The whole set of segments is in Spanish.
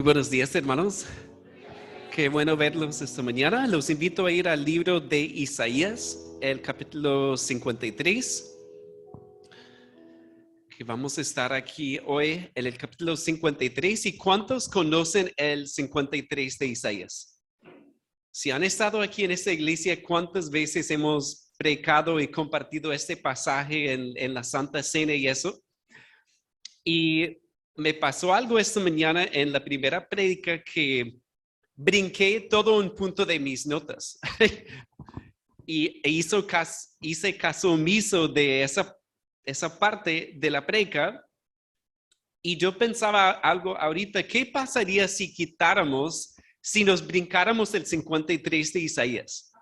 Buenos días, hermanos. Qué bueno verlos esta mañana. Los invito a ir al libro de Isaías, el capítulo 53. Que vamos a estar aquí hoy en el capítulo 53. ¿Y cuántos conocen el 53 de Isaías? Si han estado aquí en esta iglesia, ¿cuántas veces hemos predicado y compartido este pasaje en la Santa Cena y eso? Y me pasó algo esta mañana en la primera prédica que brinqué todo un punto de mis notas y hice caso omiso de esa parte de la prédica. Y yo pensaba algo ahorita: ¿qué pasaría si nos brincáramos el 53 de Isaías?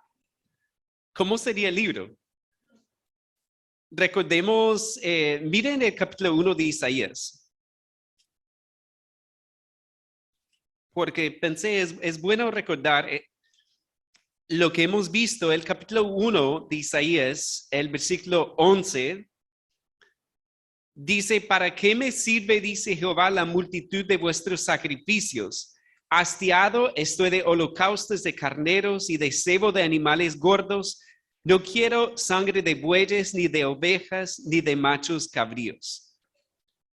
¿Cómo sería el libro? Recordemos, miren el capítulo 1 de Isaías. Porque pensé, es bueno recordar lo que hemos visto. El capítulo 1 de Isaías, el versículo 11, dice: ¿para qué me sirve, dice Jehová, la multitud de vuestros sacrificios? Hastiado estoy de holocaustos de carneros y de cebo de animales gordos. No quiero sangre de bueyes, ni de ovejas, ni de machos cabríos.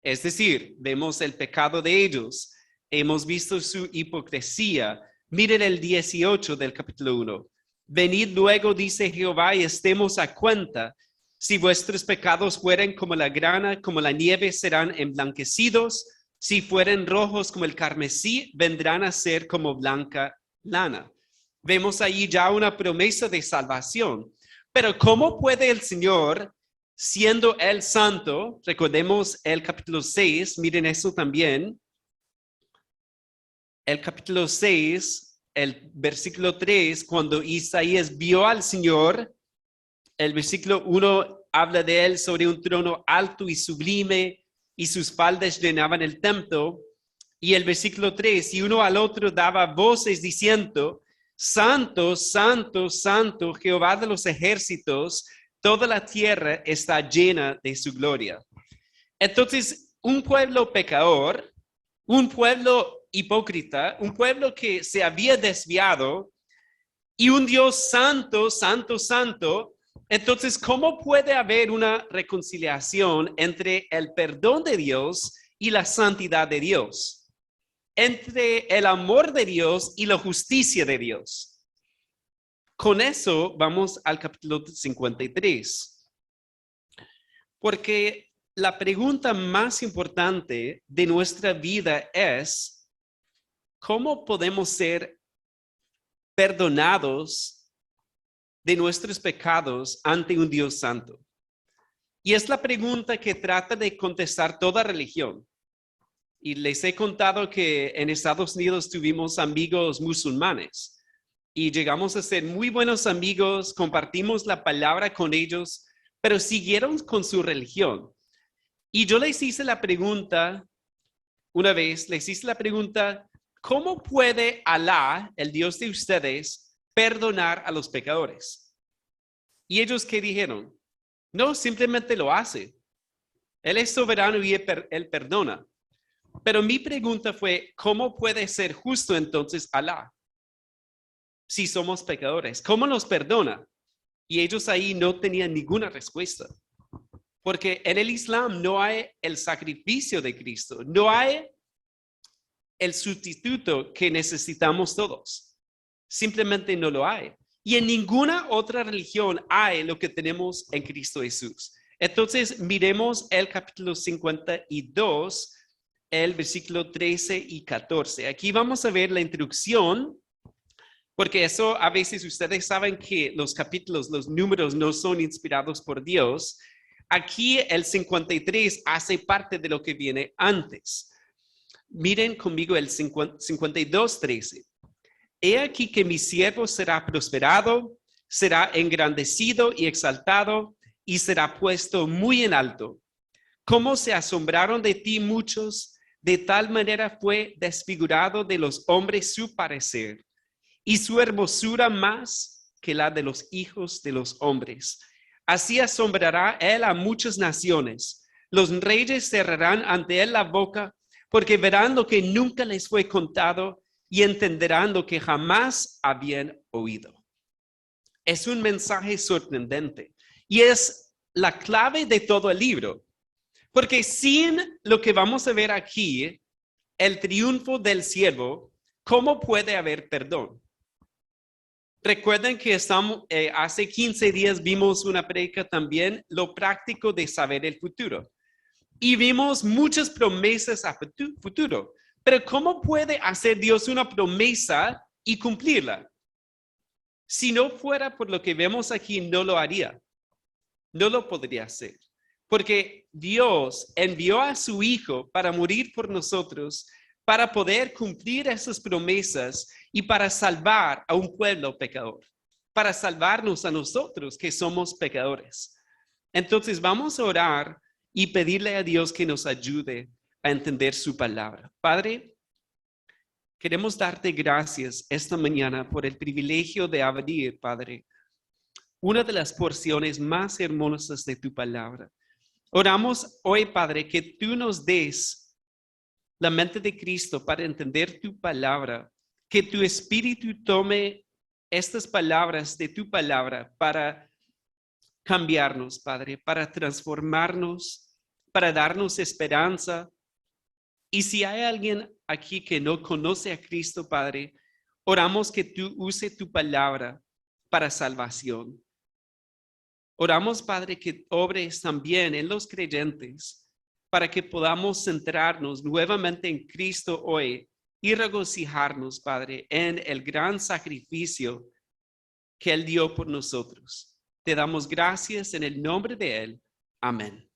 Es decir, vemos el pecado de ellos. Hemos visto su hipocresía. Miren el 18 del capítulo 1. Venid luego, dice Jehová, y estemos a cuenta. Si vuestros pecados fueren como la grana, como la nieve, serán emblanquecidos. Si fueren rojos como el carmesí, vendrán a ser como blanca lana. Vemos ahí ya una promesa de salvación. Pero ¿cómo puede el Señor, siendo Él santo? Recordemos el capítulo 6, miren eso también. El capítulo 6, el versículo 3, cuando Isaías vio al Señor, el versículo 1 habla de él sobre un trono alto y sublime, y sus faldas llenaban el templo. Y el versículo 3, y uno al otro daba voces diciendo: Santo, santo, santo, Jehová de los ejércitos, toda la tierra está llena de su gloria. Entonces, un pueblo pecador, un pueblo hipócrita, un pueblo que se había desviado, y un Dios santo, santo, santo. Entonces, ¿cómo puede haber una reconciliación entre el perdón de Dios y la santidad de Dios? Entre el amor de Dios y la justicia de Dios. Con eso vamos al capítulo 53. Porque la pregunta más importante de nuestra vida es: ¿cómo podemos ser perdonados de nuestros pecados ante un Dios santo? Y es la pregunta que trata de contestar toda religión. Y les he contado que en Estados Unidos tuvimos amigos musulmanes y llegamos a ser muy buenos amigos, compartimos la palabra con ellos, pero siguieron con su religión. Y yo les hice la pregunta, una vez, ¿cómo puede Alá, el Dios de ustedes, perdonar a los pecadores? ¿Y ellos qué dijeron? No, simplemente lo hace. Él es soberano y él perdona. Pero mi pregunta fue: ¿cómo puede ser justo entonces Alá si somos pecadores? ¿Cómo nos perdona? Y ellos ahí no tenían ninguna respuesta. Porque en el Islam no hay el sacrificio de Cristo, no hay el sustituto que necesitamos todos. Simplemente no lo hay. Y en ninguna otra religión hay lo que tenemos en Cristo Jesús. Entonces, miremos el capítulo 52, el versículo 13 y 14. Aquí vamos a ver la introducción, porque eso a veces ustedes saben que los capítulos, los números no son inspirados por Dios. Aquí el 53 hace parte de lo que viene antes. Miren conmigo el 52:13. He aquí que mi siervo será prosperado, será engrandecido y exaltado, y será puesto muy en alto. Cómo se asombraron de ti muchos, de tal manera fue desfigurado de los hombres su parecer, y su hermosura más que la de los hijos de los hombres. Así asombrará él a muchas naciones. Los reyes cerrarán ante él la boca, porque verán lo que nunca les fue contado y entenderán lo que jamás habían oído. Es un mensaje sorprendente y es la clave de todo el libro, porque sin lo que vamos a ver aquí, el triunfo del siervo, ¿cómo puede haber perdón? Recuerden que hace 15 días vimos una predica también, lo práctico de saber el futuro. Y vimos muchas promesas a futuro. Pero ¿cómo puede hacer Dios una promesa y cumplirla? Si no fuera por lo que vemos aquí, no lo haría. No lo podría hacer. Porque Dios envió a su Hijo para morir por nosotros, para poder cumplir esas promesas y para salvar a un pueblo pecador, para salvarnos a nosotros que somos pecadores. Entonces vamos a orar y pedirle a Dios que nos ayude a entender su palabra. Padre, queremos darte gracias esta mañana por el privilegio de abrir, Padre, una de las porciones más hermosas de tu palabra. Oramos hoy, Padre, que tú nos des la mente de Cristo para entender tu palabra, que tu Espíritu tome estas palabras de tu palabra para cambiarnos, Padre, para transformarnos, para darnos esperanza. Y si hay alguien aquí que no conoce a Cristo, Padre, oramos que tú uses tu palabra para salvación. Oramos, Padre, que obres también en los creyentes para que podamos centrarnos nuevamente en Cristo hoy y regocijarnos, Padre, en el gran sacrificio que Él dio por nosotros. Te damos gracias en el nombre de Él. Amén.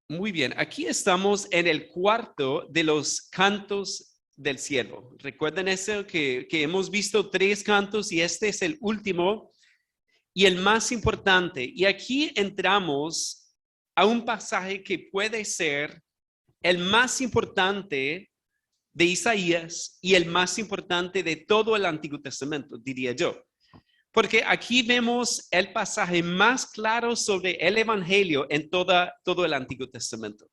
Muy bien, aquí estamos en el cuarto de los cantos del siervo. Recuerden eso que hemos visto 3 cantos y este es el último y el más importante. Y aquí entramos a un pasaje que puede ser el más importante de Isaías y el más importante de todo el Antiguo Testamento, diría yo. Porque aquí vemos el pasaje más claro sobre el Evangelio en todo el Antiguo Testamento.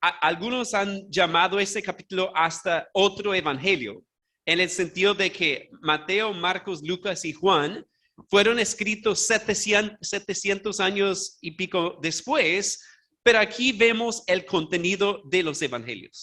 Algunos han llamado ese capítulo hasta otro Evangelio, en el sentido de que Mateo, Marcos, Lucas y Juan fueron escritos 700 años y pico después, pero aquí vemos el contenido de los evangelios.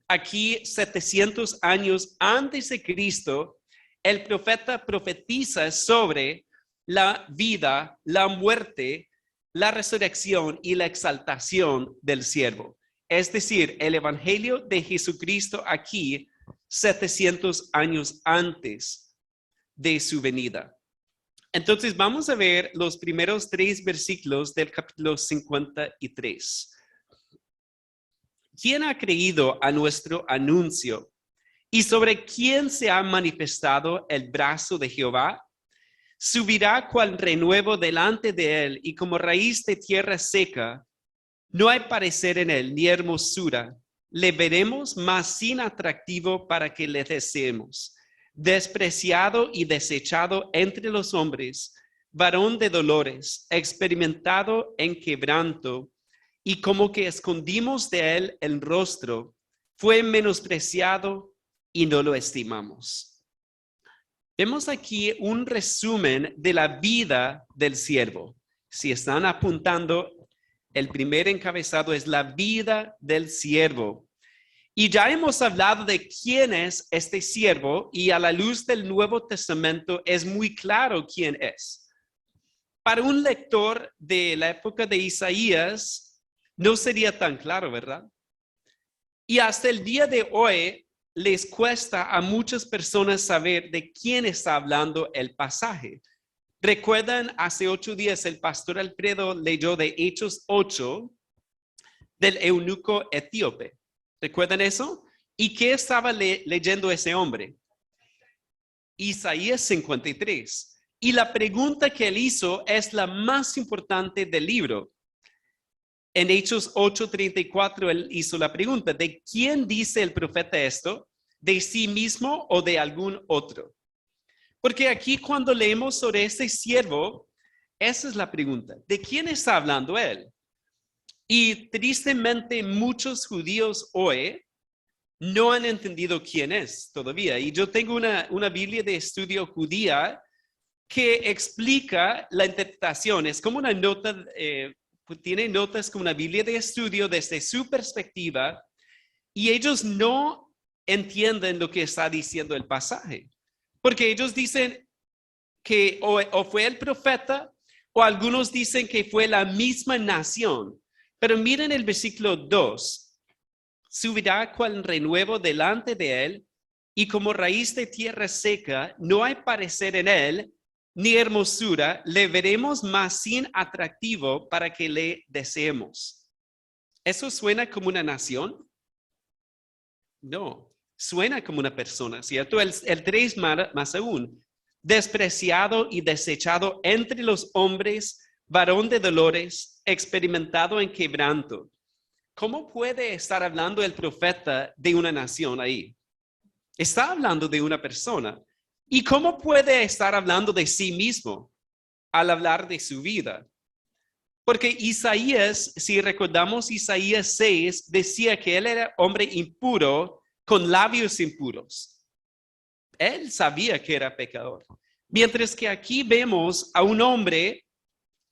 Aquí, 700 años antes de Cristo, el profeta profetiza sobre la vida, la muerte, la resurrección y la exaltación del siervo. Es decir, el evangelio de Jesucristo aquí, 700 años antes de su venida. Entonces vamos a ver los primeros 3 versículos del capítulo 53. ¿Quién ha creído a nuestro anuncio? ¿Y sobre quién se ha manifestado el brazo de Jehová? Subirá cual renuevo delante de él y como raíz de tierra seca. No hay parecer en él ni hermosura. Le veremos, mas sin atractivo para que le deseemos. Despreciado y desechado entre los hombres, varón de dolores, experimentado en quebranto, y como que escondimos de él el rostro, fue menospreciado y no lo estimamos. Vemos aquí un resumen de la vida del siervo. Si están apuntando, el primer encabezado es la vida del siervo. Y ya hemos hablado de quién es este siervo y a la luz del Nuevo Testamento es muy claro quién es. Para un lector de la época de Isaías no sería tan claro, ¿verdad? Y hasta el día de hoy les cuesta a muchas personas saber de quién está hablando el pasaje. Recuerdan, hace 8 días el pastor Alfredo leyó de Hechos 8 del eunuco etíope. ¿Recuerdan eso? ¿Y qué estaba leyendo ese hombre? Isaías 53. Y la pregunta que él hizo es la más importante del libro. En Hechos 8:34 él hizo la pregunta, ¿de quién dice el profeta esto? ¿De sí mismo o de algún otro? Porque aquí cuando leemos sobre este siervo, esa es la pregunta. ¿De quién está hablando él? Y tristemente muchos judíos hoy no han entendido quién es todavía. Y yo tengo una Biblia de estudio judía que explica la interpretación. Es como una nota, tiene notas como una Biblia de estudio desde su perspectiva y ellos no entienden lo que está diciendo el pasaje. Porque ellos dicen que o fue el profeta o algunos dicen que fue la misma nación. Pero miren el versículo 2. Subirá cual renuevo delante de él y como raíz de tierra seca, no hay parecer en él ni hermosura, le veremos más sin atractivo para que le deseemos. ¿Eso suena como una nación? No, suena como una persona, ¿cierto? El 3 más aún, despreciado y desechado entre los hombres, varón de dolores, experimentado en quebranto. ¿Cómo puede estar hablando el profeta de una nación ahí? Está hablando de una persona. ¿Y cómo puede estar hablando de sí mismo al hablar de su vida? Porque Isaías, si recordamos Isaías 6, decía que él era hombre impuro con labios impuros. Él sabía que era pecador. Mientras que aquí vemos a un hombre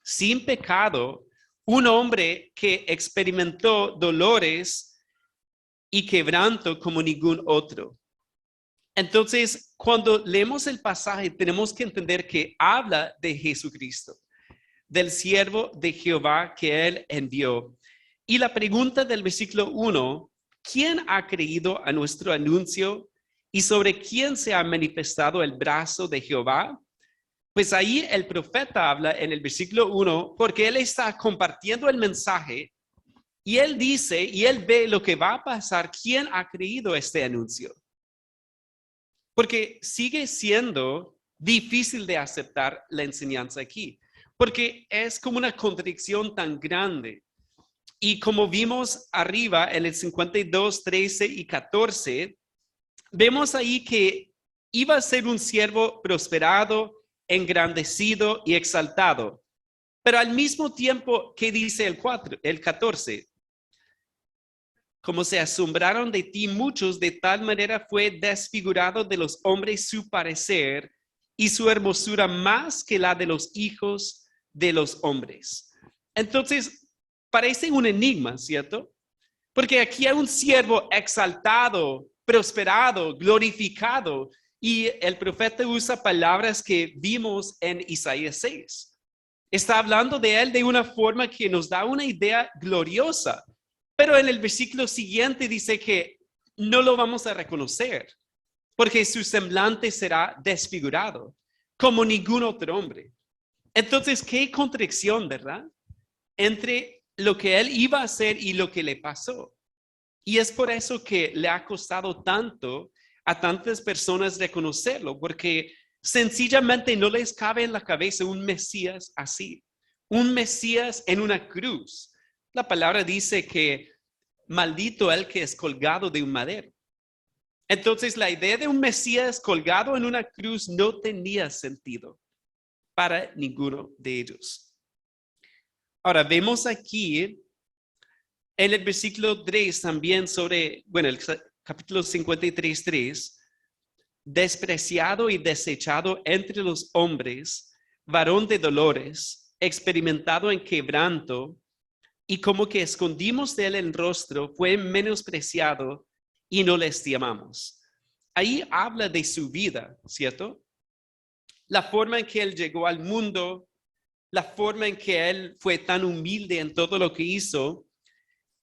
sin pecado, un hombre que experimentó dolores y quebranto como ningún otro. Entonces, cuando leemos el pasaje, tenemos que entender que habla de Jesucristo, del siervo de Jehová que él envió. Y la pregunta del versículo 1, ¿quién ha creído a nuestro anuncio y sobre quién se ha manifestado el brazo de Jehová? Pues ahí el profeta habla en el versículo 1 porque él está compartiendo el mensaje y él dice y él ve lo que va a pasar, quién ha creído este anuncio. Porque sigue siendo difícil de aceptar la enseñanza aquí, porque es como una contradicción tan grande. Y como vimos arriba en el 52, 13 y 14, vemos ahí que iba a ser un siervo prosperado, engrandecido y exaltado. Pero al mismo tiempo, ¿qué dice el 14? Como se asombraron de ti muchos, de tal manera fue desfigurado de los hombres su parecer y su hermosura más que la de los hijos de los hombres. Entonces, parece un enigma, ¿cierto? Porque aquí hay un siervo exaltado, prosperado, glorificado, y el profeta usa palabras que vimos en Isaías 6. Está hablando de él de una forma que nos da una idea gloriosa. Pero en el versículo siguiente dice que no lo vamos a reconocer porque su semblante será desfigurado como ningún otro hombre. Entonces, qué contradicción, ¿verdad? Entre lo que él iba a hacer y lo que le pasó. Y es por eso que le ha costado tanto a tantas personas reconocerlo, porque sencillamente no les cabe en la cabeza un Mesías así, un Mesías en una cruz. La palabra dice que maldito el que es colgado de un madero. Entonces la idea de un Mesías colgado en una cruz no tenía sentido para ninguno de ellos. Ahora vemos aquí en el versículo 3 también sobre, bueno, el capítulo 53, 3, despreciado y desechado entre los hombres, varón de dolores, experimentado en quebranto, y como que escondimos de él el rostro, fue menospreciado y no le estimamos. Ahí habla de su vida, ¿cierto? La forma en que él llegó al mundo, la forma en que él fue tan humilde en todo lo que hizo,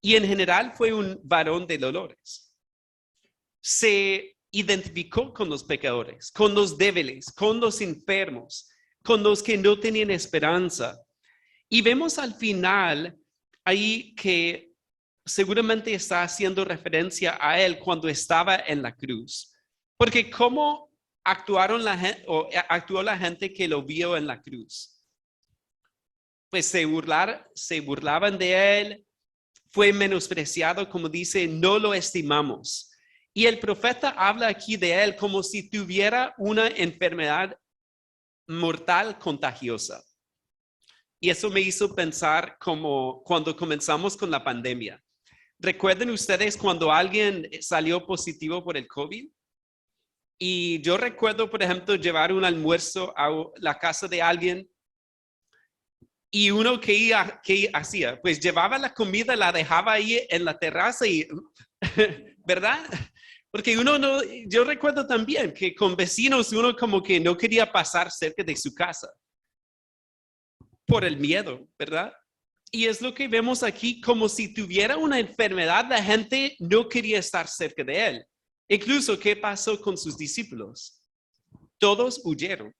y en general fue un varón de dolores. Se identificó con los pecadores, con los débiles, con los enfermos, con los que no tenían esperanza. Y vemos al final ahí que seguramente está haciendo referencia a él cuando estaba en la cruz. Porque ¿cómo actuaron actuó la gente que lo vio en la cruz? Pues se burlaban de él, fue menospreciado, como dice, no lo estimamos. Y el profeta habla aquí de él como si tuviera una enfermedad mortal contagiosa. Y eso me hizo pensar como cuando comenzamos con la pandemia. ¿Recuerden ustedes cuando alguien salió positivo por el COVID? Y yo recuerdo, por ejemplo, llevar un almuerzo a la casa de alguien y uno que hacía, pues llevaba la comida, la dejaba ahí en la terraza y, ¿verdad? Porque uno no, yo recuerdo también que con vecinos uno como que no quería pasar cerca de su casa por el miedo, ¿verdad? Y es lo que vemos aquí, como si tuviera una enfermedad, la gente no quería estar cerca de él. Incluso, ¿qué pasó con sus discípulos? Todos huyeron.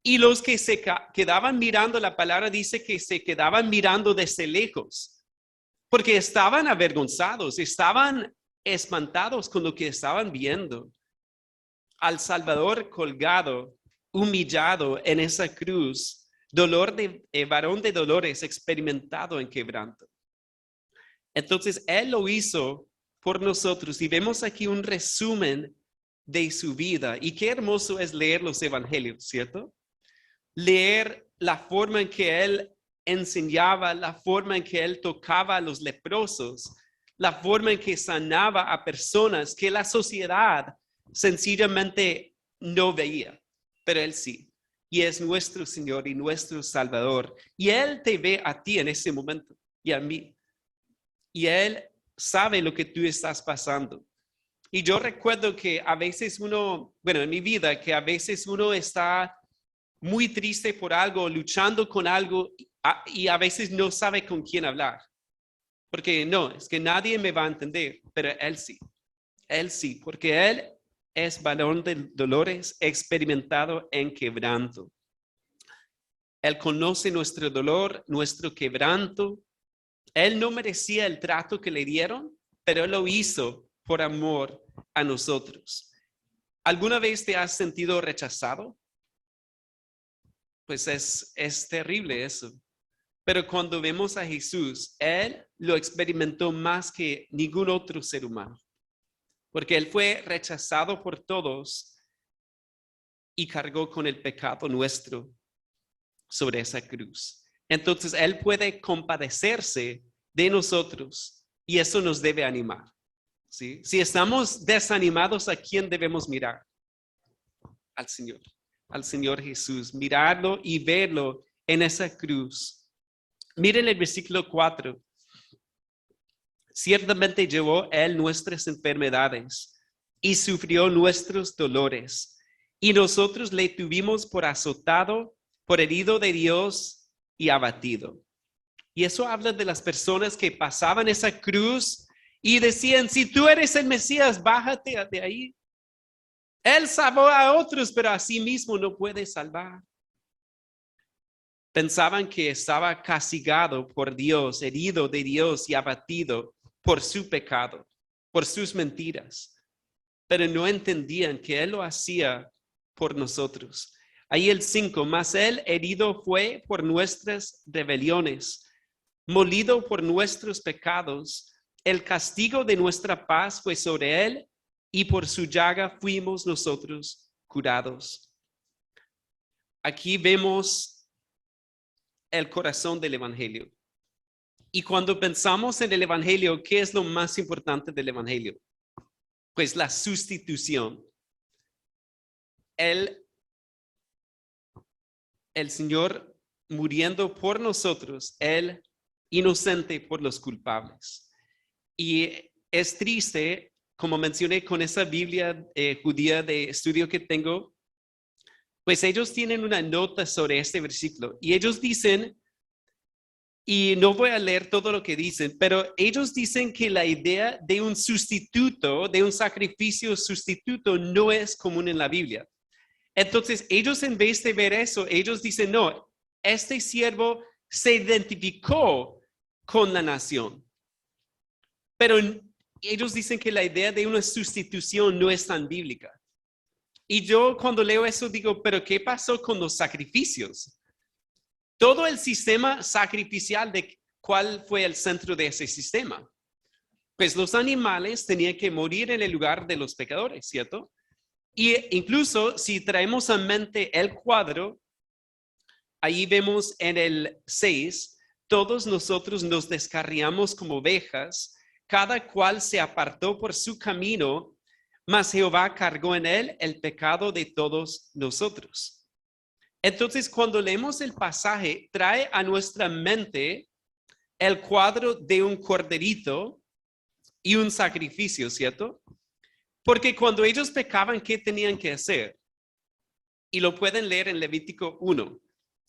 Y los que se quedaban mirando, la palabra dice que se quedaban mirando desde lejos, porque estaban avergonzados, estaban espantados con lo que estaban viendo. Al Salvador colgado, humillado en esa cruz, varón de dolores, experimentado en quebranto. Entonces, Él lo hizo por nosotros y vemos aquí un resumen de su vida. Y qué hermoso es leer los evangelios, ¿cierto? Leer la forma en que Él enseñaba, la forma en que Él tocaba a los leprosos, la forma en que sanaba a personas que la sociedad sencillamente no veía, pero Él sí. Y es nuestro Señor y nuestro Salvador. Y Él te ve a ti en ese momento y a mí. Y Él sabe lo que tú estás pasando. Y yo recuerdo que a veces en mi vida, que a veces uno está muy triste por algo, luchando con algo y a veces no sabe con quién hablar. Porque no, es que nadie me va a entender, pero Él sí, porque Él es varón de dolores, experimentado en quebranto. Él conoce nuestro dolor, nuestro quebranto. Él no merecía el trato que le dieron, pero Él lo hizo por amor a nosotros. ¿Alguna vez te has sentido rechazado? Pues es terrible eso. Pero cuando vemos a Jesús, Él lo experimentó más que ningún otro ser humano. Porque Él fue rechazado por todos y cargó con el pecado nuestro sobre esa cruz. Entonces, Él puede compadecerse de nosotros y eso nos debe animar. ¿Sí? Si estamos desanimados, ¿a quién debemos mirar? Al Señor Jesús, mirarlo y verlo en esa cruz. Miren el versículo 4. Ciertamente llevó Él nuestras enfermedades y sufrió nuestros dolores. Y nosotros le tuvimos por azotado, por herido de Dios y abatido. Y eso habla de las personas que pasaban esa cruz y decían, si tú eres el Mesías, bájate de ahí. Él salvó a otros, pero a sí mismo no puede salvar. Pensaban que estaba castigado por Dios, herido de Dios y abatido por su pecado, por sus mentiras. Pero no entendían que Él lo hacía por nosotros. Ahí el 5, mas Él herido fue por nuestras rebeliones, molido por nuestros pecados. El castigo de nuestra paz fue sobre Él y por su llaga fuimos nosotros curados. Aquí vemos el corazón del evangelio. Y cuando pensamos en el evangelio, ¿qué es lo más importante del evangelio? Pues la sustitución. El Señor muriendo por nosotros, Él inocente por los culpables. Y es triste, como mencioné con esa Biblia judía de estudio que tengo, pues ellos tienen una nota sobre este versículo y ellos dicen, y no voy a leer todo lo que dicen, pero ellos dicen que la idea de un sustituto, de un sacrificio sustituto, no es común en la Biblia. Entonces, ellos en vez de ver eso, ellos dicen, no, este siervo se identificó con la nación. Pero ellos dicen que la idea de una sustitución no es tan bíblica. Y yo cuando leo eso digo, pero ¿qué pasó con los sacrificios? Todo el sistema sacrificial, ¿de cuál fue el centro de ese sistema? Pues los animales tenían que morir en el lugar de los pecadores, ¿cierto? Y incluso si traemos a mente el cuadro, Ahí vemos en el 6, todos nosotros nos descarriamos como ovejas, cada cual se apartó por su camino, mas Jehová cargó en él el pecado de todos nosotros. Entonces, cuando leemos el pasaje, trae a nuestra mente el cuadro de un corderito y un sacrificio, ¿cierto? Porque cuando ellos pecaban, ¿qué tenían que hacer? Y lo pueden leer en Levítico 1.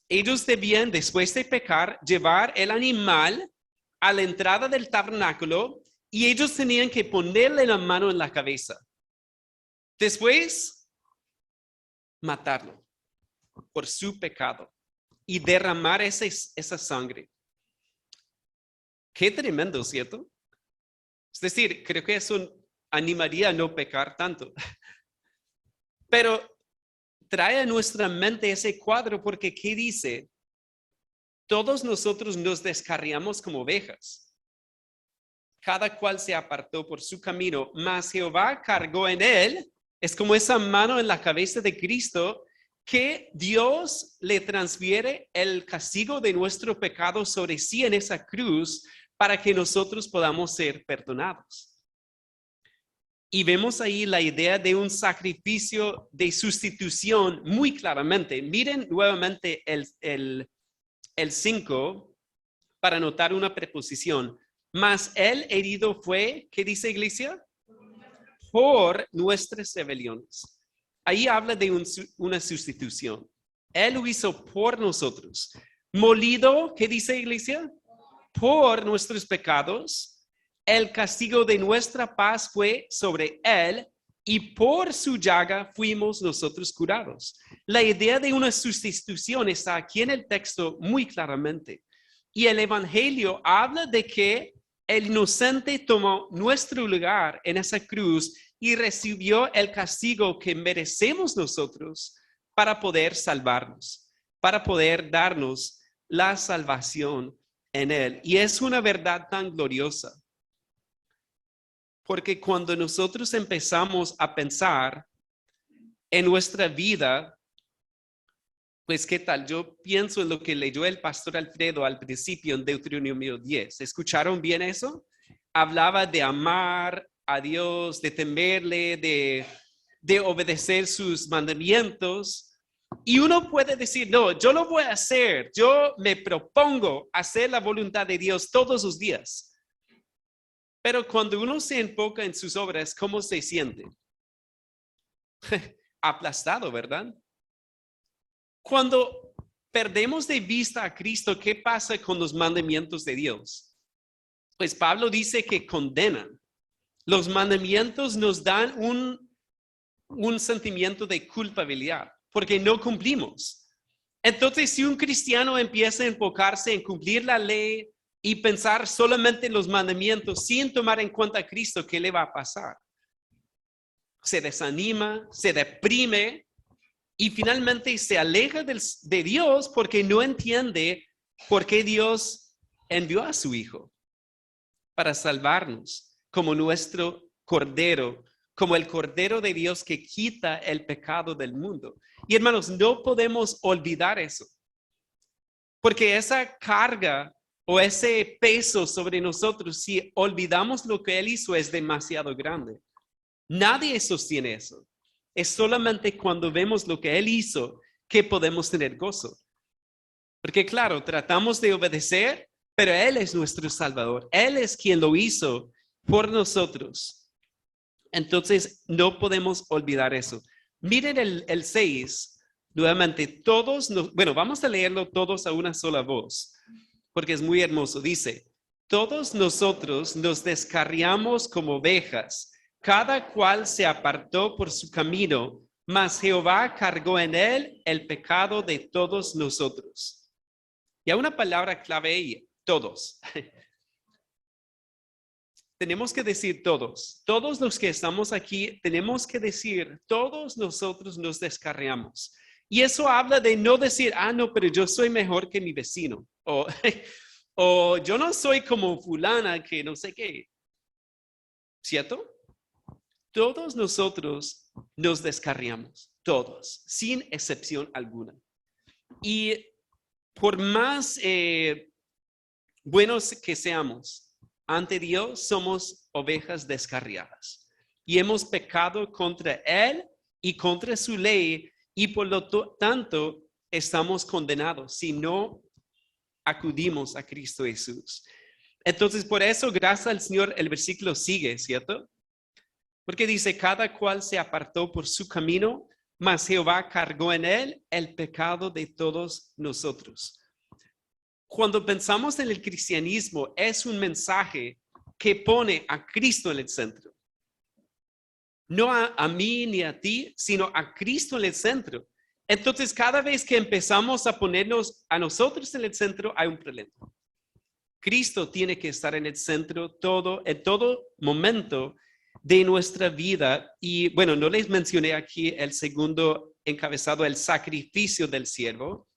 Ellos debían, después de pecar, llevar el animal a la entrada del tabernáculo y ellos tenían que ponerle la mano en la cabeza. Después, matarlo por su pecado y derramar esa sangre. Qué tremendo, ¿cierto? Es decir, creo que eso animaría a no pecar tanto. Pero trae a nuestra mente ese cuadro porque ¿qué dice? Todos nosotros nos descarriamos como ovejas. Cada cual se apartó por su camino, mas Jehová cargó en él. Es como esa mano en la cabeza de Cristo que Dios le transfiere el castigo de nuestro pecado sobre sí en esa cruz para que nosotros podamos ser perdonados. Y vemos ahí la idea de un sacrificio de sustitución muy claramente. Miren nuevamente el 5 para notar una preposición. Mas el herido fue, ¿qué dice iglesia? Por nuestras rebeliones. Ahí habla de una sustitución. Él lo hizo por nosotros. Molido, ¿qué dice iglesia? Por nuestros pecados. El castigo de nuestra paz fue sobre él y por su llaga fuimos nosotros curados. La idea de una sustitución está aquí en el texto muy claramente. Y el evangelio habla de que el inocente tomó nuestro lugar en esa cruz y recibió el castigo que merecemos nosotros para poder salvarnos, para poder darnos la salvación en él. Y es una verdad tan gloriosa. Porque cuando nosotros empezamos a pensar en nuestra vida, pues qué tal, yo pienso en lo que leyó el pastor Alfredo al principio en Deuteronomio 10. ¿Escucharon bien eso? Hablaba de amar a Dios, de temerle, de obedecer sus mandamientos. Y uno puede decir, no, yo lo voy a hacer, yo me propongo hacer la voluntad de Dios todos los días. Pero cuando uno se enfoca en sus obras, ¿cómo se siente? Aplastado, ¿verdad? Cuando perdemos de vista a Cristo, ¿qué pasa con los mandamientos de Dios? Pues Pablo dice que condenan. Los mandamientos nos dan un sentimiento de culpabilidad porque no cumplimos. Entonces, si un cristiano empieza a enfocarse en cumplir la ley y pensar solamente en los mandamientos sin tomar en cuenta a Cristo, ¿qué le va a pasar? Se desanima, se deprime y finalmente se aleja de Dios porque no entiende por qué Dios envió a su Hijo para salvarnos como nuestro Cordero, como el Cordero de Dios que quita el pecado del mundo. Y hermanos, no podemos olvidar eso, porque esa carga o ese peso sobre nosotros, si olvidamos lo que Él hizo, es demasiado grande. Nadie sostiene eso. Es solamente cuando vemos lo que Él hizo que podemos tener gozo. Porque claro, tratamos de obedecer, pero Él es nuestro Salvador. Él es quien lo hizo por nosotros. Entonces, no podemos olvidar eso. Miren el 6, nuevamente, todos, bueno, vamos a leerlo todos a una sola voz, porque es muy hermoso. Dice, todos nosotros nos descarriamos como ovejas, cada cual se apartó por su camino, mas Jehová cargó en él el pecado de todos nosotros. Y hay una palabra clave ahí, todos. Tenemos que decir todos. Todos los que estamos aquí, tenemos que decir, todos nosotros nos descarriamos. Y eso habla de no decir, no, pero yo soy mejor que mi vecino. O yo no soy como fulana que no sé qué. ¿Cierto? Todos nosotros nos descarriamos, todos, sin excepción alguna. Y por más buenos que seamos ante Dios, somos ovejas descarriadas y hemos pecado contra Él y contra su ley, y por lo tanto estamos condenados si no acudimos a Cristo Jesús. Entonces, por eso, gracias al Señor, el versículo sigue, ¿cierto? Porque dice, cada cual se apartó por su camino, mas Jehová cargó en él el pecado de todos nosotros. Cuando pensamos en el cristianismo, es un mensaje que pone a Cristo en el centro. No a mí ni a ti, sino a Cristo en el centro. Entonces, cada vez que empezamos a ponernos a nosotros en el centro, hay un problema. Cristo tiene que estar en el centro en todo momento de nuestra vida. Y bueno, no les mencioné aquí el segundo encabezado, el sacrificio del siervo.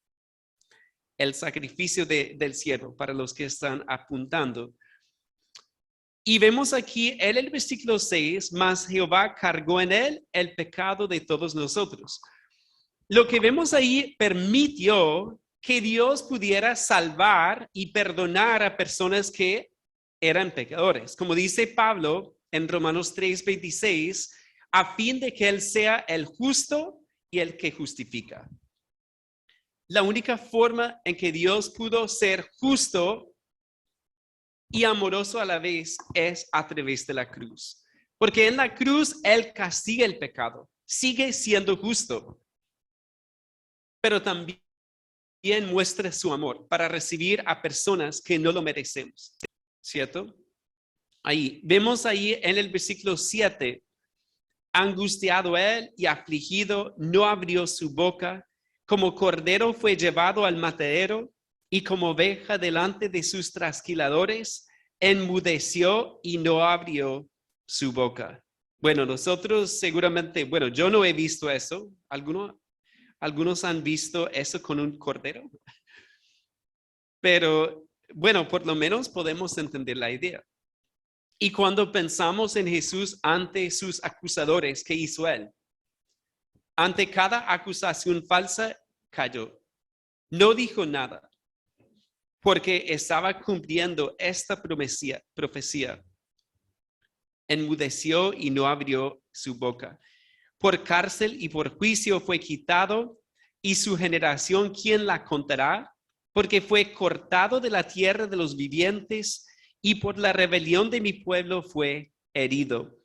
El sacrificio del siervo, para los que están apuntando. Y vemos aquí en el versículo 6, mas Jehová cargó en él el pecado de todos nosotros. Lo que vemos ahí permitió que Dios pudiera salvar y perdonar a personas que eran pecadores. Como dice Pablo en Romanos 3:26, a fin de que Él sea el justo y el que justifica. La única forma en que Dios pudo ser justo y amoroso a la vez es a través de la cruz. Porque en la cruz Él castiga el pecado, sigue siendo justo, pero también muestra su amor para recibir a personas que no lo merecemos, ¿cierto? Ahí, vemos ahí en el versículo 7, angustiado él y afligido, no abrió su boca, como cordero fue llevado al matadero y como oveja delante de sus trasquiladores, enmudeció y no abrió su boca. Bueno, nosotros seguramente, bueno, yo no he visto eso. ¿Algunos han visto eso con un cordero? Pero bueno, por lo menos podemos entender la idea. Y cuando pensamos en Jesús ante sus acusadores, ¿qué hizo él? Ante cada acusación falsa, cayó. No dijo nada, porque estaba cumpliendo esta profecía. Enmudeció y no abrió su boca. Por cárcel y por juicio fue quitado, y su generación, ¿quién la contará? Porque fue cortado de la tierra de los vivientes, y por la rebelión de mi pueblo fue herido.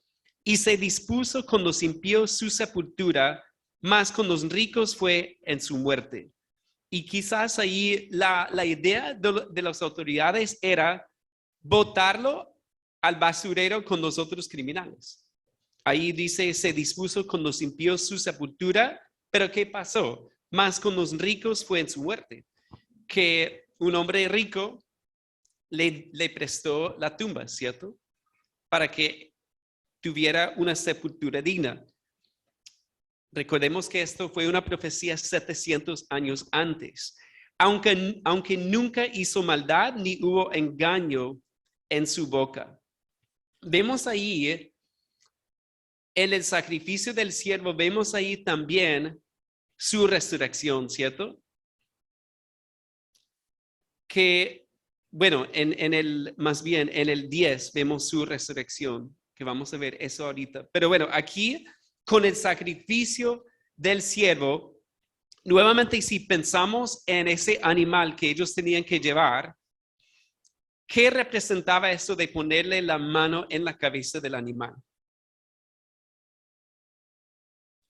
Y se dispuso con los impíos su sepultura, mas con los ricos fue en su muerte. Y quizás ahí la idea de las autoridades era botarlo al basurero con los otros criminales. Ahí dice, se dispuso con los impíos su sepultura, pero ¿qué pasó? Mas con los ricos fue en su muerte. Que un hombre rico le prestó la tumba, ¿cierto? Para que tuviera una sepultura digna. Recordemos que esto fue una profecía 700 años antes. Aunque nunca hizo maldad ni hubo engaño en su boca. Vemos ahí en el sacrificio del siervo, vemos ahí también su resurrección, ¿cierto? Que, bueno, más bien en el 10 vemos su resurrección, que vamos a ver eso ahorita. Pero bueno, aquí con el sacrificio del siervo, nuevamente si pensamos en ese animal que ellos tenían que llevar, ¿qué representaba eso de ponerle la mano en la cabeza del animal?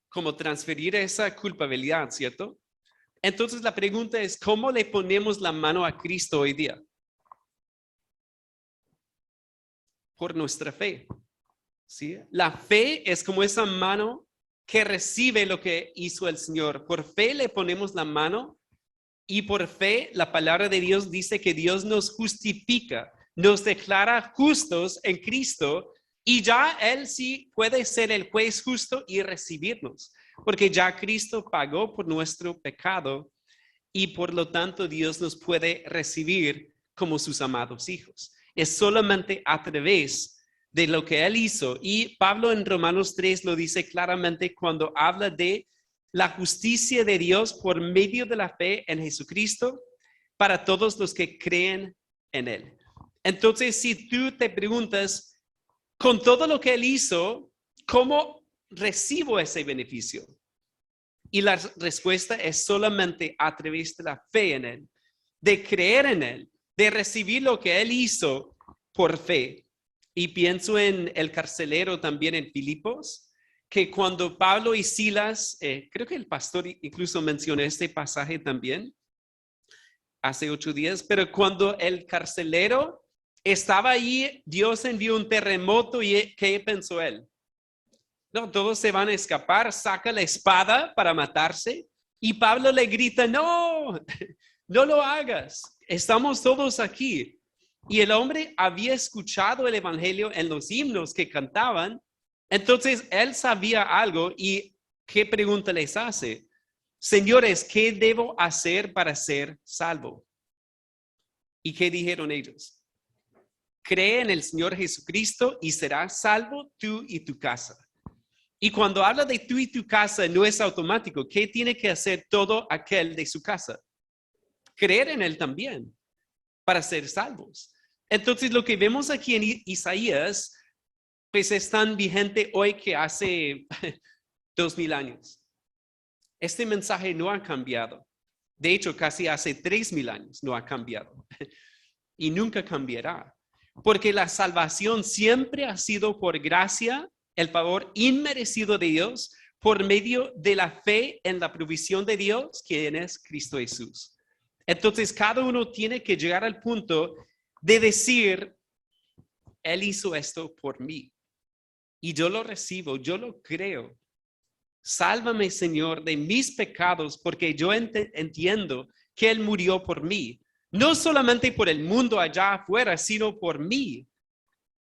Como transferir esa culpabilidad, ¿cierto? Entonces la pregunta es, ¿cómo le ponemos la mano a Cristo hoy día? Por nuestra fe, ¿sí? La fe es como esa mano que recibe lo que hizo el Señor. Por fe le ponemos la mano y por fe la palabra de Dios dice que Dios nos justifica, nos declara justos en Cristo. Y ya Él sí puede ser el juez justo y recibirnos, porque ya Cristo pagó por nuestro pecado y por lo tanto Dios nos puede recibir como sus amados hijos. Es solamente a través de lo que Él hizo. Y Pablo en Romanos 3 lo dice claramente cuando habla de la justicia de Dios por medio de la fe en Jesucristo para todos los que creen en Él. Entonces, si tú te preguntas, con todo lo que Él hizo, ¿cómo recibo ese beneficio? Y la respuesta es solamente a través de la fe en Él, de creer en Él, de recibir lo que Él hizo por fe. Y pienso en el carcelero también en Filipos, que cuando Pablo y Silas, creo que el pastor incluso mencionó este pasaje también, hace 8 días, pero cuando el carcelero estaba allí, Dios envió un terremoto y ¿qué pensó él? No, todos se van a escapar, saca la espada para matarse y Pablo le grita, no, no lo hagas, estamos todos aquí. Y el hombre había escuchado el evangelio en los himnos que cantaban, entonces él sabía algo y ¿qué pregunta les hace? Señores, ¿qué debo hacer para ser salvo? ¿Y qué dijeron ellos? Cree en el Señor Jesucristo y serás salvo tú y tu casa. Y cuando habla de tú y tu casa, no es automático. ¿Qué tiene que hacer todo aquel de su casa? Creer en Él también para ser salvos. Entonces, lo que vemos aquí en Isaías, pues es tan vigente hoy que hace 2000 años. Este mensaje no ha cambiado. De hecho, casi hace 3000 años no ha cambiado. Y nunca cambiará. Porque la salvación siempre ha sido por gracia, el favor inmerecido de Dios, por medio de la fe en la provisión de Dios, quien es Cristo Jesús. Entonces, cada uno tiene que llegar al punto de decir, Él hizo esto por mí. Y yo lo recibo, yo lo creo. Sálvame, Señor, de mis pecados, porque yo entiendo que Él murió por mí. No solamente por el mundo allá afuera, sino por mí.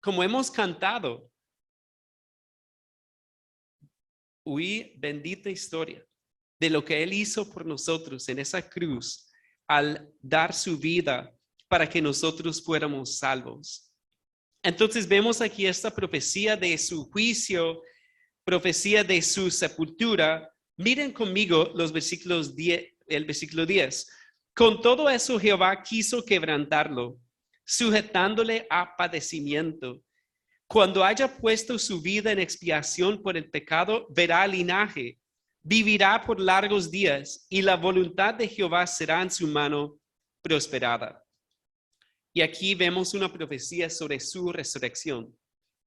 Como hemos cantado. Uy, bendita historia de lo que Él hizo por nosotros en esa cruz al dar su vida para que nosotros fuéramos salvos. Entonces vemos aquí esta profecía de su juicio, profecía de su sepultura. Miren conmigo los versículos 10, el versículo 10. Con todo eso Jehová quiso quebrantarlo, sujetándole a padecimiento. Cuando haya puesto su vida en expiación por el pecado, verá linaje, vivirá por largos días, y la voluntad de Jehová será en su mano prosperada. Y aquí vemos una profecía sobre su resurrección,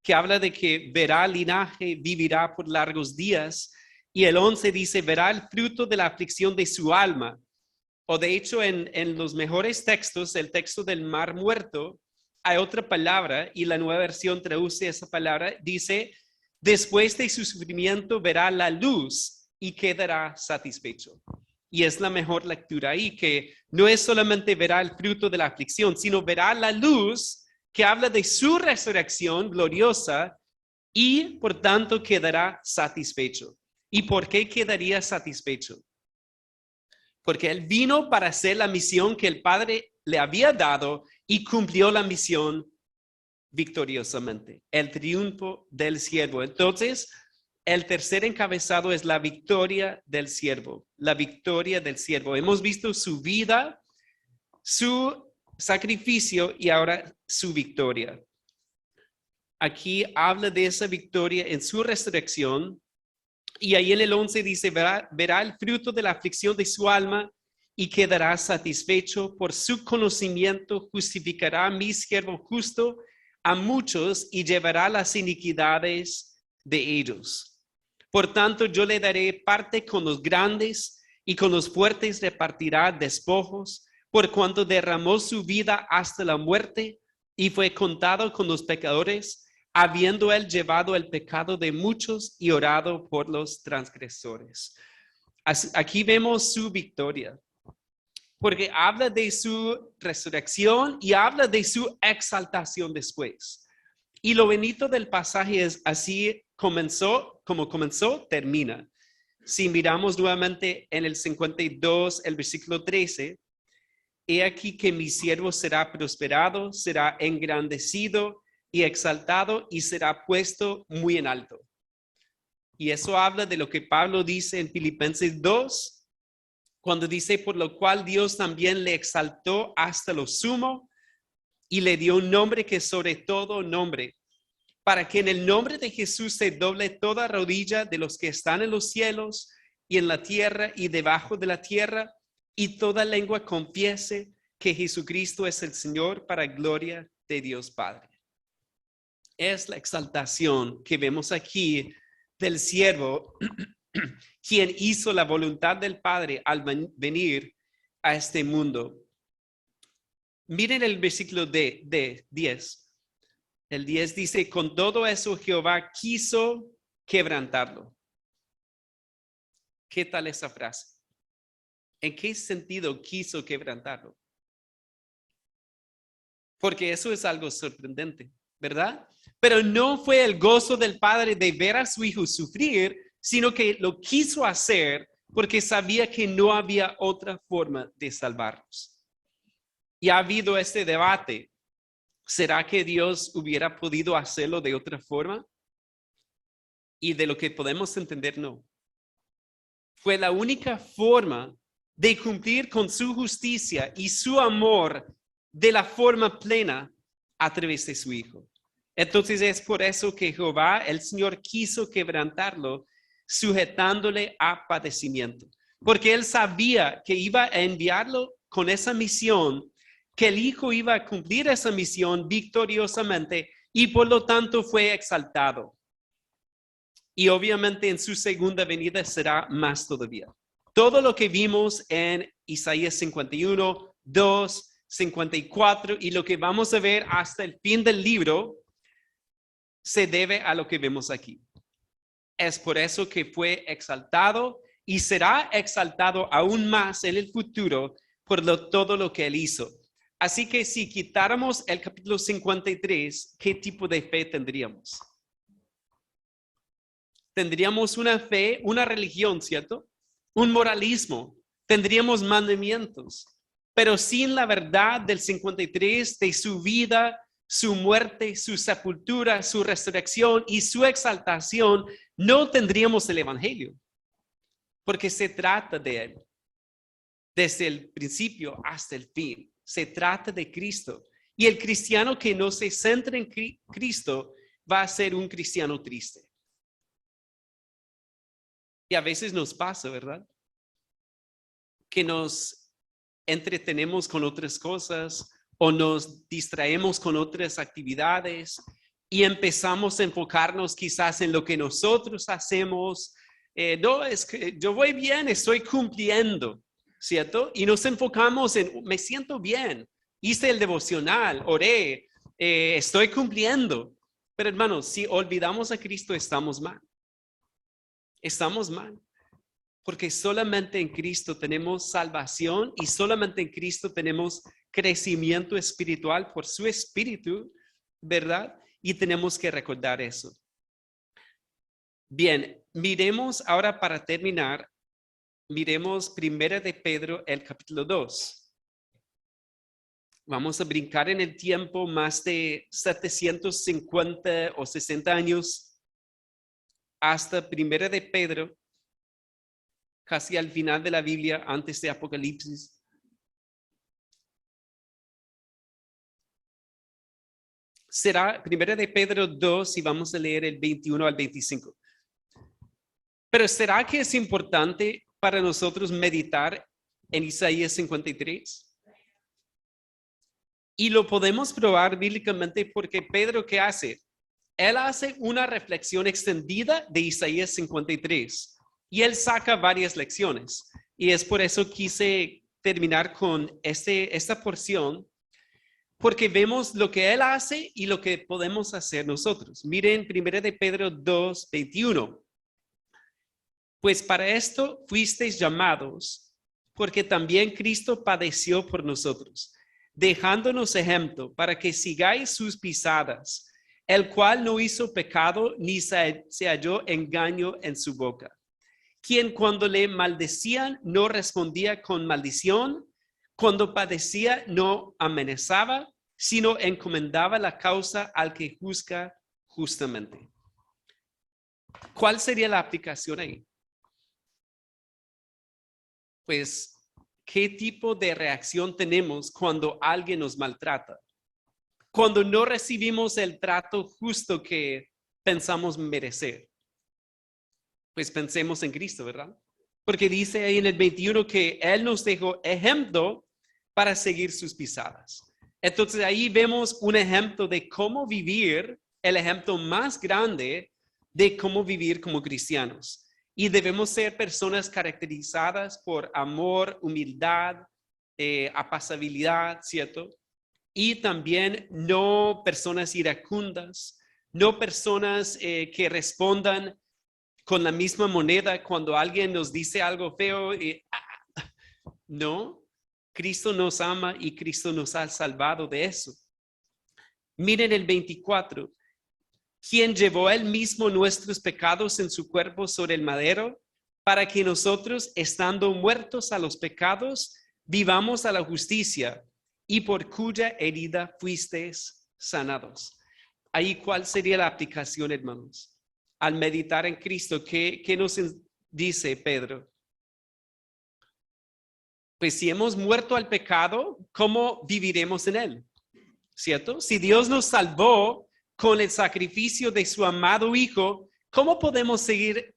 que habla de que verá linaje, vivirá por largos días, y el 11 dice, verá el fruto de la aflicción de su alma. O de hecho, en los mejores textos, el texto del Mar Muerto, hay otra palabra y la Nueva Versión traduce esa palabra, dice, después de su sufrimiento verá la luz y quedará satisfecho. Y es la mejor lectura ahí, que no es solamente verá el fruto de la aflicción, sino verá la luz que habla de su resurrección gloriosa y por tanto quedará satisfecho. ¿Y por qué quedaría satisfecho? Porque Él vino para hacer la misión que el Padre le había dado y cumplió la misión victoriosamente. El triunfo del siervo. Entonces, el tercer encabezado es la victoria del siervo. La victoria del siervo. Hemos visto su vida, su sacrificio y ahora su victoria. Aquí habla de esa victoria en su resurrección. Y ahí en el 11 dice, verá el fruto de la aflicción de su alma y quedará satisfecho. Por su conocimiento justificará a mi siervo justo a muchos y llevará las iniquidades de ellos. Por tanto, yo le daré parte con los grandes y con los fuertes repartirá despojos, por cuanto derramó su vida hasta la muerte y fue contado con los pecadores, habiendo él llevado el pecado de muchos y orado por los transgresores. Aquí vemos su victoria, porque habla de su resurrección y habla de su exaltación después. Y lo bonito del pasaje es así comenzó, como comenzó, termina. Si miramos nuevamente en el 52, el versículo 13, he aquí que mi siervo será prosperado, será engrandecido y exaltado y será puesto muy en alto. Y eso habla de lo que Pablo dice en Filipenses 2, cuando dice, por lo cual Dios también le exaltó hasta lo sumo y le dio un nombre que es sobre todo nombre, para que en el nombre de Jesús se doble toda rodilla de los que están en los cielos y en la tierra y debajo de la tierra, y toda lengua confiese que Jesucristo es el Señor, para gloria de Dios Padre. Es la exaltación que vemos aquí del siervo quien hizo la voluntad del Padre al venir a este mundo. Miren el versículo de 10. El 10 dice, con todo eso Jehová quiso quebrantarlo. ¿Qué tal esa frase? ¿En qué sentido quiso quebrantarlo? Porque eso es algo sorprendente, ¿verdad? Pero no fue el gozo del Padre de ver a su hijo sufrir, sino que lo quiso hacer porque sabía que no había otra forma de salvarlos. Y ha habido este debate. ¿Será que Dios hubiera podido hacerlo de otra forma? Y de lo que podemos entender, no. Fue la única forma de cumplir con su justicia y su amor de la forma plena a través de su Hijo. Entonces es por eso que Jehová, el Señor, quiso quebrantarlo, sujetándole a padecimiento. Porque Él sabía que iba a enviarlo con esa misión, que el Hijo iba a cumplir esa misión victoriosamente y por lo tanto fue exaltado. Y obviamente en su segunda venida será más todavía. Todo lo que vimos en Isaías 51, 2, 54 y lo que vamos a ver hasta el fin del libro se debe a lo que vemos aquí. Es por eso que fue exaltado y será exaltado aún más en el futuro por todo lo que él hizo. Así que si quitáramos el capítulo 53, ¿qué tipo de fe tendríamos? Tendríamos una fe, una religión, ¿cierto? Un moralismo. Tendríamos mandamientos. Pero sin la verdad del 53, de su vida, su muerte, su sepultura, su resurrección y su exaltación, no tendríamos el evangelio. Porque se trata de él. Desde el principio hasta el fin. Se trata de Cristo. Y el cristiano que no se centra en Cristo va a ser un cristiano triste. Y a veces nos pasa, ¿verdad? Que nos entretenemos con otras cosas o nos distraemos con otras actividades y empezamos a enfocarnos quizás en lo que nosotros hacemos. No, es que yo voy bien, estoy cumpliendo, ¿cierto? Y nos enfocamos en, me siento bien, hice el devocional, oré, estoy cumpliendo. Pero hermanos, si olvidamos a Cristo, estamos mal. Estamos mal, porque solamente en Cristo tenemos salvación y solamente en Cristo tenemos crecimiento espiritual por su Espíritu, ¿verdad? Y tenemos que recordar eso. Bien, miremos ahora para terminar, miremos 1 de Pedro, el capítulo 2. Vamos a brincar en el tiempo más de 750 o 60 años hasta 1 de Pedro, casi al final de la Biblia, antes de Apocalipsis. Será 1 de Pedro 2 y vamos a leer el 21 al 25. Pero ¿será que es importante para nosotros meditar en Isaías 53? Y lo podemos probar bíblicamente porque Pedro, ¿qué hace? Él hace una reflexión extendida de Isaías 53 y él saca varias lecciones. Y es por eso quise terminar con esta porción, porque vemos lo que él hace y lo que podemos hacer nosotros. Miren 1 de Pedro 2, 21. Pues para esto fuisteis llamados, porque también Cristo padeció por nosotros, dejándonos ejemplo para que sigáis sus pisadas, el cual no hizo pecado ni se halló engaño en su boca, quien cuando le maldecían no respondía con maldición, cuando padecía no amenazaba, sino encomendaba la causa al que juzga justamente. ¿Cuál sería la aplicación ahí? pues, ¿qué tipo de reacción tenemos cuando alguien nos maltrata? Cuando no recibimos el trato justo que pensamos merecer. Pues pensemos en Cristo, ¿verdad? Porque dice ahí en el 21 que Él nos dejó ejemplo para seguir sus pisadas. Entonces ahí vemos un ejemplo de cómo vivir, el ejemplo más grande de cómo vivir como cristianos. Y debemos ser personas caracterizadas por amor, humildad, apacibilidad, ¿cierto? Y también no personas iracundas, no personas que respondan con la misma moneda cuando alguien nos dice algo feo. No, Cristo nos ama y Cristo nos ha salvado de eso. Miren el 24. Quien llevó él mismo nuestros pecados en su cuerpo sobre el madero, para que nosotros, estando muertos a los pecados, vivamos a la justicia, y por cuya herida fuisteis sanados. Ahí, ¿cuál sería la aplicación, hermanos? Al meditar en Cristo, ¿qué nos dice Pedro? Pues si hemos muerto al pecado, ¿cómo viviremos en él? ¿Cierto? Si Dios nos salvó con el sacrificio de su amado Hijo, ¿cómo podemos seguir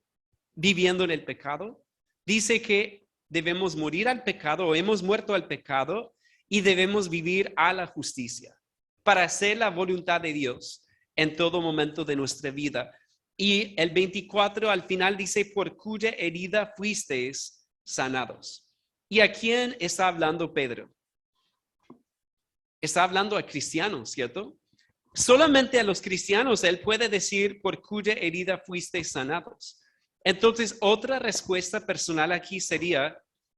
viviendo en el pecado? Dice que debemos morir al pecado o hemos muerto al pecado y debemos vivir a la justicia para hacer la voluntad de Dios en todo momento de nuestra vida. Y el 24 al final dice, por cuya herida fuisteis sanados. ¿Y a quién está hablando Pedro? Está hablando a cristianos, ¿cierto? Solamente a los cristianos él puede decir por cuya herida fuisteis sanados. Entonces, otra respuesta personal aquí sería,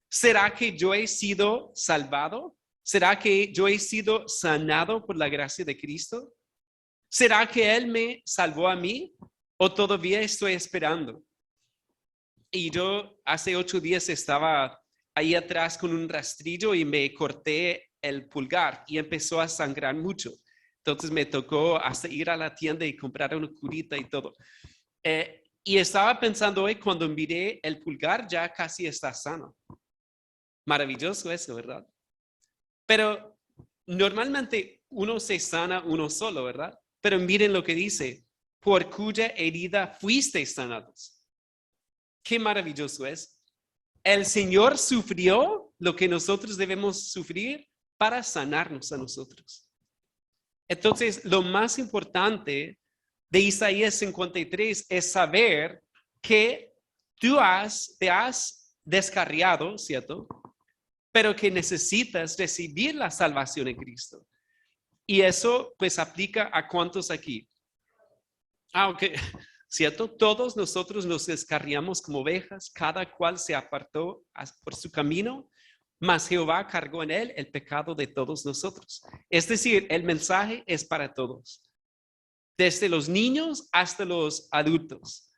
¿será que yo he sido salvado? ¿Será que yo he sido sanado por la gracia de Cristo? ¿Será que Él me salvó a mí o todavía estoy esperando? Y yo hace 8 días estaba ahí atrás con un rastrillo y me corté el pulgar y empezó a sangrar mucho. Entonces me tocó hasta ir a la tienda y comprar una curita y todo. Y estaba pensando hoy, cuando miré el pulgar, ya casi está sano. Maravilloso eso, ¿verdad? Pero normalmente uno se sana uno solo, ¿verdad? Pero miren lo que dice, por cuya herida fuisteis sanados. Qué maravilloso es. El Señor sufrió lo que nosotros debemos sufrir para sanarnos a nosotros. Entonces, lo más importante de Isaías 53 es saber que tú te has descarriado, ¿cierto? Pero que necesitas recibir la salvación en Cristo. Y eso pues aplica a cuántos aquí. Ok, ¿cierto? Todos nosotros nos descarriamos como ovejas, cada cual se apartó por su camino, mas Jehová cargó en él el pecado de todos nosotros. Es decir, el mensaje es para todos. Desde los niños hasta los adultos.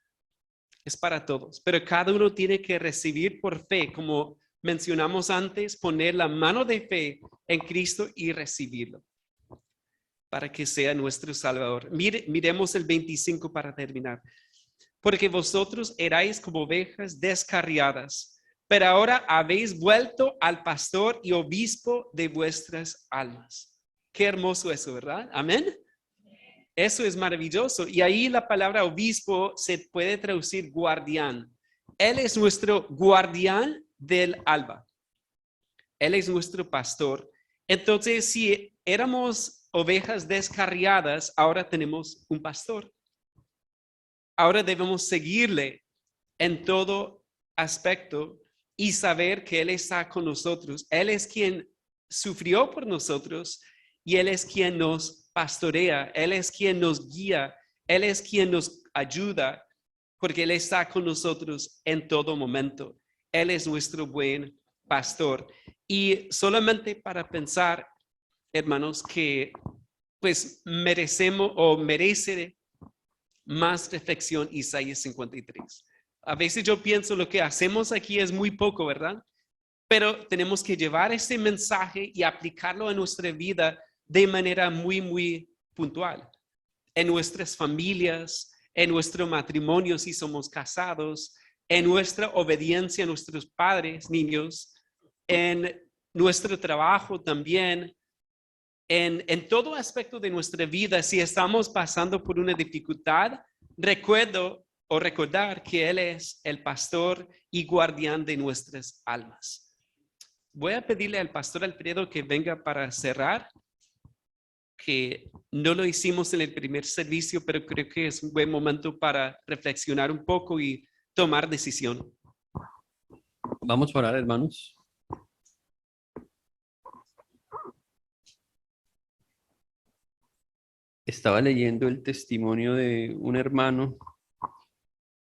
Es para todos. Pero cada uno tiene que recibir por fe, como mencionamos antes, poner la mano de fe en Cristo y recibirlo para que sea nuestro Salvador. Miremos el 25 para terminar. Porque vosotros erais como ovejas descarriadas, pero ahora habéis vuelto al pastor y obispo de vuestras almas. Qué hermoso eso, ¿verdad? Amén. Eso es maravilloso. Y ahí la palabra obispo se puede traducir guardián. Él es nuestro guardián del alma. Él es nuestro pastor. Entonces, si éramos ovejas descarriadas, ahora tenemos un pastor. Ahora debemos seguirle en todo aspecto y saber que Él está con nosotros. Él es quien sufrió por nosotros y Él es quien nos pastorea. Él es quien nos guía. Él es quien nos ayuda porque Él está con nosotros en todo momento. Él es nuestro buen pastor. Y solamente para pensar, hermanos, que pues merecemos o merece más reflexión Isaías 53. A veces yo pienso lo que hacemos aquí es muy poco, ¿verdad? Pero tenemos que llevar ese mensaje y aplicarlo a nuestra vida de manera muy, muy puntual. En nuestras familias, en nuestro matrimonio si somos casados, en nuestra obediencia a nuestros padres, niños, en nuestro trabajo también, en todo aspecto de nuestra vida. Si estamos pasando por una dificultad, recordar que Él es el pastor y guardián de nuestras almas. Voy a pedirle al pastor Alfredo que venga para cerrar, que no lo hicimos en el primer servicio, pero creo que es un buen momento para reflexionar un poco y tomar decisión. Vamos a orar, hermanos. Estaba leyendo el testimonio de un hermano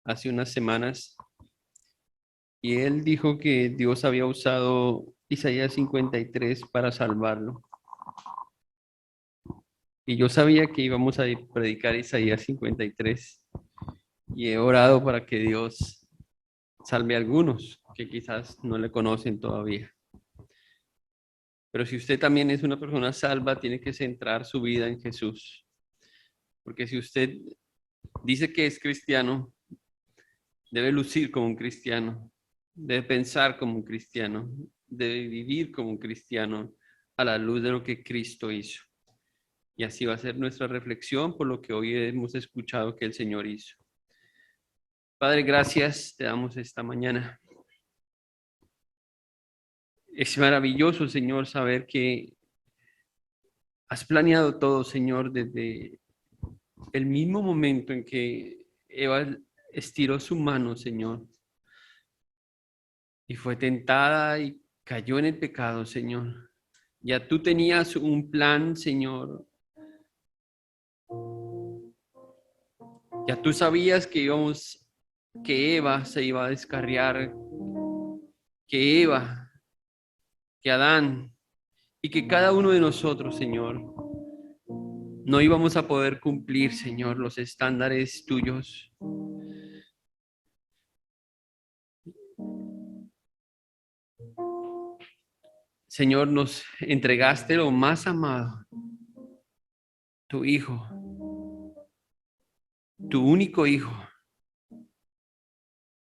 hace unas semanas y él dijo que Dios había usado Isaías 53 para salvarlo. Y yo sabía que íbamos a predicar Isaías 53 y he orado para que Dios salve a algunos que quizás no le conocen todavía. Pero si usted también es una persona salva, tiene que centrar su vida en Jesús. Porque si usted dice que es cristiano, debe lucir como un cristiano, debe pensar como un cristiano, debe vivir como un cristiano a la luz de lo que Cristo hizo. Y así va a ser nuestra reflexión por lo que hoy hemos escuchado que el Señor hizo. Padre, gracias te damos esta mañana. Es maravilloso, Señor, saber que has planeado todo, Señor, desde el mismo momento en que Eva estiró su mano, Señor, y fue tentada y cayó en el pecado, Señor. Ya tú tenías un plan, Señor. Ya tú sabías que Eva se iba a descarriar, que Adán y que cada uno de nosotros, Señor, no íbamos a poder cumplir, Señor, los estándares tuyos. Señor, nos entregaste lo más amado, tu Hijo, tu único Hijo,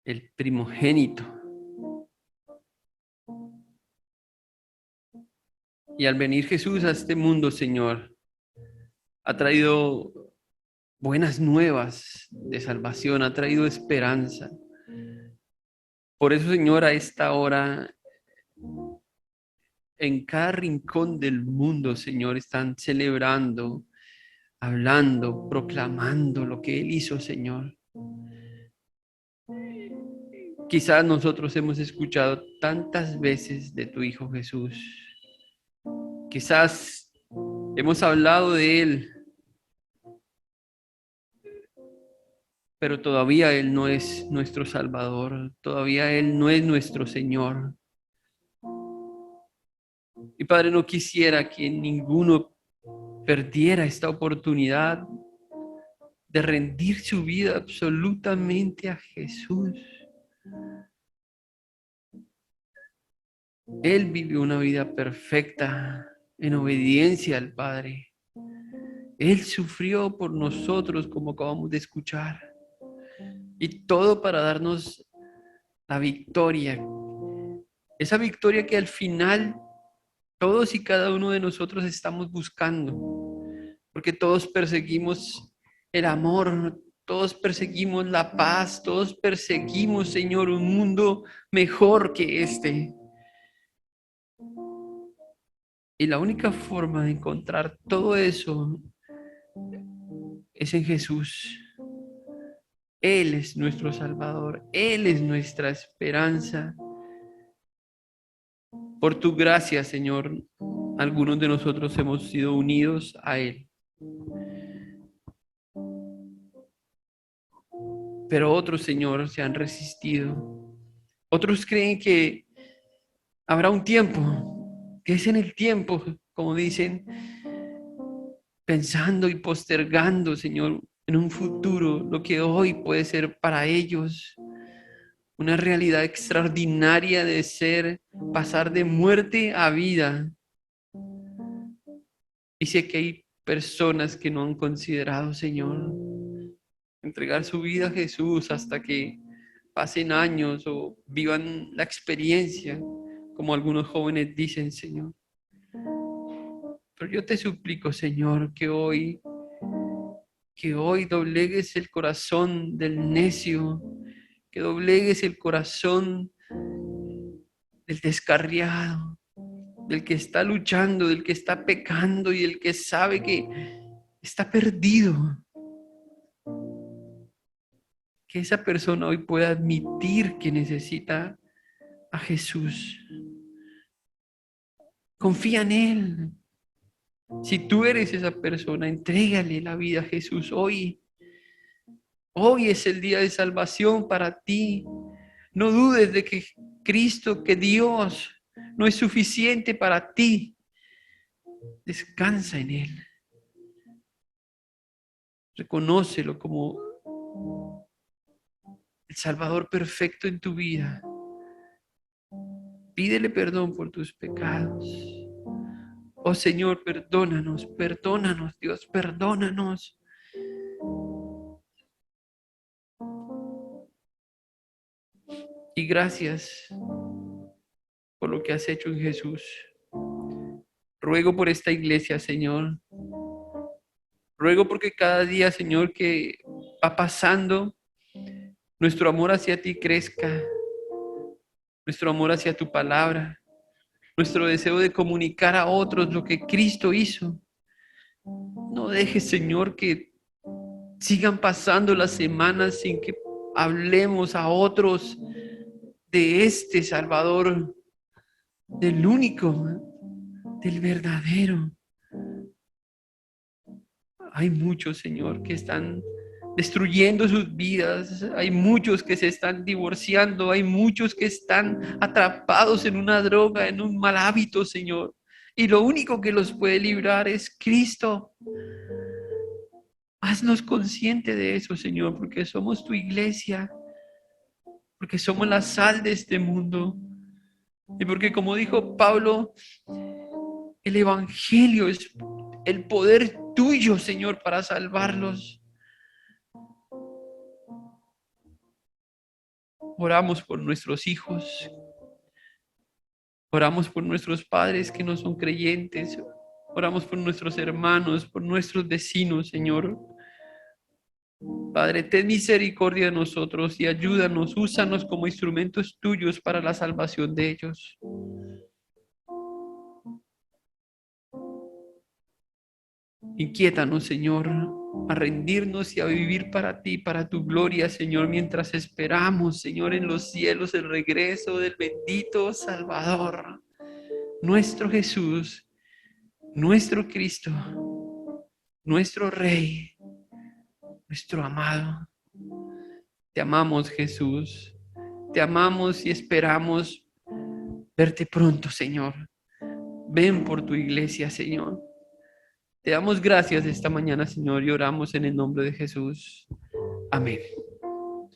el primogénito. Y al venir Jesús a este mundo, Señor, ha traído buenas nuevas de salvación, ha traído esperanza. Por eso, Señor, a esta hora, en cada rincón del mundo, Señor, están celebrando, hablando, proclamando lo que Él hizo, Señor. Quizás nosotros hemos escuchado tantas veces de tu Hijo Jesús. Quizás hemos hablado de Él, pero todavía Él no es nuestro Salvador, todavía Él no es nuestro Señor. Y Padre, no quisiera que ninguno perdiera esta oportunidad de rendir su vida absolutamente a Jesús. Él vivió una vida perfecta en obediencia al Padre. Él sufrió por nosotros, como acabamos de escuchar. Y todo para darnos la victoria. Esa victoria que al final todos y cada uno de nosotros estamos buscando. Porque todos perseguimos el amor, todos perseguimos la paz, todos perseguimos, Señor, un mundo mejor que este. Y la única forma de encontrar todo eso es en Jesús. Él es nuestro Salvador, Él es nuestra esperanza. Por tu gracia, Señor, algunos de nosotros hemos sido unidos a Él. Pero otros, Señor, se han resistido. Otros creen que habrá un tiempo, que es en el tiempo, como dicen, pensando y postergando, Señor, en un futuro, lo que hoy puede ser para ellos una realidad extraordinaria de ser, pasar de muerte a vida. Y sé que hay personas que no han considerado, Señor, entregar su vida a Jesús hasta que pasen años o vivan la experiencia, como algunos jóvenes dicen, Señor. Pero yo te suplico, Señor, que hoy doblegues el corazón del necio, que doblegues el corazón del descarriado, del que está luchando, del que está pecando y el que sabe que está perdido. Que esa persona hoy pueda admitir que necesita a Jesús. Confía en Él. Si tú eres esa persona, entrégale la vida a Jesús hoy. Hoy es el día de salvación para ti. No dudes de que Cristo, que Dios no es suficiente para ti. Descansa en Él. Reconócelo como el Salvador perfecto en tu vida. Pídele perdón por tus pecados. Oh Señor, perdónanos, perdónanos, Dios, perdónanos. Y gracias por lo que has hecho en Jesús. Ruego por esta iglesia, Señor. Ruego porque cada día, Señor, que va pasando, nuestro amor hacia ti crezca. Nuestro amor hacia tu palabra. Nuestro deseo de comunicar a otros lo que Cristo hizo. No dejes, Señor, que sigan pasando las semanas sin que hablemos a otros de este Salvador, del único, del verdadero. Hay muchos, Señor, que están destruyendo sus vidas. Hay muchos que se están divorciando. Hay muchos que están atrapados en una droga, en un mal hábito, Señor. Y lo único que los puede librar es Cristo. Haznos consciente de eso, Señor, porque somos tu iglesia, porque somos la sal de este mundo. Y porque, como dijo Pablo, el evangelio es el poder tuyo, Señor, para salvarlos. Oramos por nuestros hijos. Oramos por nuestros padres que no son creyentes. Oramos por nuestros hermanos, por nuestros vecinos, Señor. Padre, ten misericordia de nosotros y ayúdanos, úsanos como instrumentos tuyos para la salvación de ellos. Inquiétanos, Señor, a rendirnos y a vivir para ti, para tu gloria, Señor, mientras esperamos, Señor, en los cielos el regreso del bendito Salvador, nuestro Jesús, nuestro Cristo, nuestro Rey, nuestro amado. Te amamos, Jesús. Te amamos y esperamos verte pronto, Señor. Ven por tu iglesia, Señor. Te damos gracias esta mañana, Señor, y oramos en el nombre de Jesús. Amén.